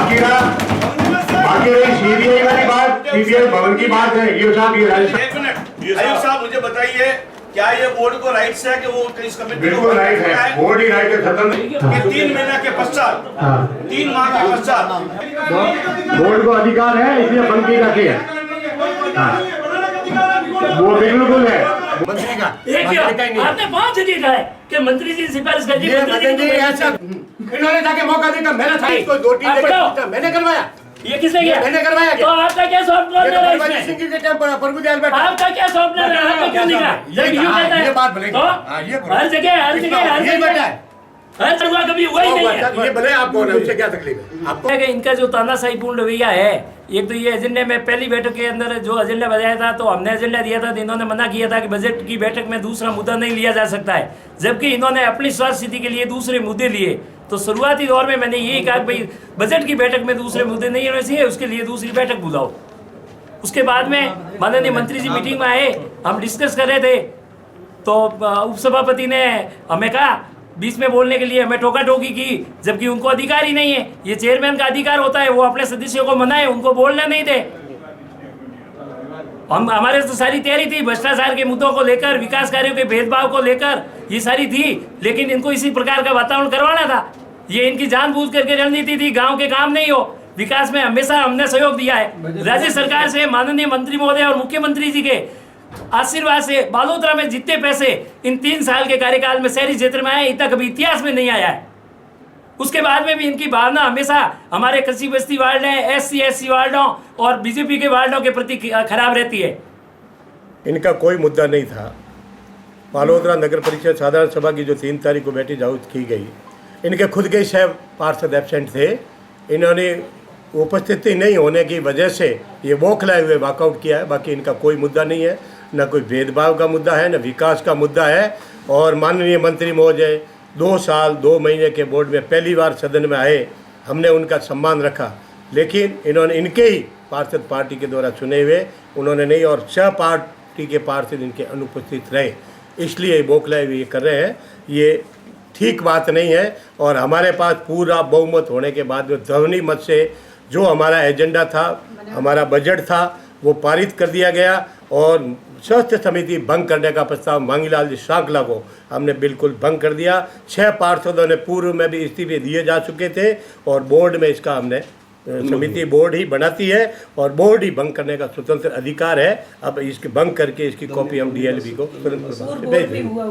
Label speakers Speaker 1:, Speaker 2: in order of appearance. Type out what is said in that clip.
Speaker 1: बाकी रही सीबीआई वाली बात, सीबीआई भवन की बात है। ये साहब, ये
Speaker 2: एक मिनट आयुब साहब, मुझे बताइए क्या ये बोर्ड को राइट्स है कि वो इस कमेटी
Speaker 1: बिल्कुल राइट है, बोर्ड ही राइट है, खत्म।
Speaker 2: कि 3 महीने के पश्चात, 3 माह के पश्चात
Speaker 1: बोर्ड को अधिकार है, इसलिए बंकी का किया वो बिल्कुल है मंत्री का।
Speaker 3: आपने 5 जगह कहा है कि मंत्री जी सिफारिश कर दी।
Speaker 1: इन्होंने जाके मौका देकर मैंने था इसको 2-3 मैंने करवाया।
Speaker 3: ये किसने किया?
Speaker 1: मैंने करवाया।
Speaker 3: तो आपका क्या सॉफ्टवेयर है इसमें?
Speaker 1: सिंह के टाइम पर प्रभुदयाल बैठा।
Speaker 3: आपका क्या सॉफ्टवेयर है? आपका क्यों नहीं कहा? जब यूं कहता है
Speaker 1: ये बात भले
Speaker 3: तो हर जगह हर जगह कभी हुआ ही नहीं है।
Speaker 1: ये भले आप कौन है, उससे क्या तकलीफ है आपको?
Speaker 3: इनका जो तानाशाहीपूर्ण रवैया है, एक तो ये एजेंडे में पहली बैठक के अंदर जो एजेंडा बताया था, तो हमने एजेंडा दिया था तो इन्होंने मना किया था कि बजट की बैठक में दूसरा मुद्दा नहीं लिया जा सकता है, जबकि इन्होंने अपनी स्वास्थ्य स्थिति के लिए दूसरे मुद्दे लिए। तो शुरुआती दौर में मैंने यही कहा कि भाई बजट की बैठक में दूसरे मुद्दे नहीं होने चाहिए, उसके लिए दूसरी बैठक बुलाओ। उसके बाद में माननीय मंत्री जी मीटिंग में आए, हम डिस्कस कर रहे थे, तो उपसभापति ने हमें कहा बीच में बोलने के लिए, हमें टोका टोकी की, जबकि उनको अधिकार ही नहीं है। ये चेयरमैन का अधिकार होता है, वो अपने सदस्यों को मनाए, उनको बोलना नहीं थे। हम हमारे तो सारी तैयारी थी भ्रष्टाचार के मुद्दों को लेकर, विकास कार्यों के भेदभाव को लेकर, ये सारी थी, लेकिन इनको इसी प्रकार का वातावरण करवाना था। ये इनकी जानबूझ करके रणनीति थी, गांव के काम नहीं हो। विकास में हमेशा हमने सहयोग दिया है, राज्य सरकार से माननीय मंत्री महोदय और मुख्यमंत्री जी के आशीर्वाद से बालोतरा में जितने पैसे इन 3 साल के कार्यकाल में शहरी क्षेत्र में आए, इतना कभी इतिहास में नहीं आया है। उसके बाद में भी इनकी भावना हमेशा हमारे कृषि बस्ती वार्ड है, SC/SC वार्डों और बीजेपी के वार्डों के प्रति खराब रहती है।
Speaker 4: इनका कोई मुद्दा नहीं था। बालोतरा नगर परिषद साधारण सभा की जो 3 तारीख को बैठी जाऊत की गई, इनके खुद के 6 पार्षद एब्सेंट थे। इन्होंने उपस्थिति नहीं होने की वजह से ये बौखलाए हुए वॉकआउट किया है। बाकी इनका कोई मुद्दा नहीं है, न कोई भेदभाव का मुद्दा है, न विकास का मुद्दा है। और माननीय मंत्री महोदय 2 साल 2 महीने के बोर्ड में पहली बार सदन में आए, हमने उनका सम्मान रखा, लेकिन इन्होंने इनके ही पार्षद पार्टी के द्वारा चुने हुए उन्होंने नहीं, और 6 पार्टी के पार्षद इनके अनुपस्थित रहे, इसलिए बौखलाए हुए कर रहे हैं। ये ठीक बात नहीं है। और हमारे पास पूरा बहुमत होने के बाद में ध्वनि मत से जो हमारा एजेंडा था, हमारा बजट था, वो पारित कर दिया गया। और स्वास्थ्य समिति भंग करने का प्रस्ताव मांगीलाल जी सांकला को हमने बिल्कुल भंग कर दिया। 6 पार्षदों ने पूर्व में भी इस्तीफे दिए जा चुके थे, और बोर्ड में इसका हमने समिति बोर्ड ही बनाती है, और बोर्ड ही भंग करने का स्वतंत्र अधिकार है। अब इसके भंग करके इसकी कॉपी हम DLB को तुरंत भेज देंगे।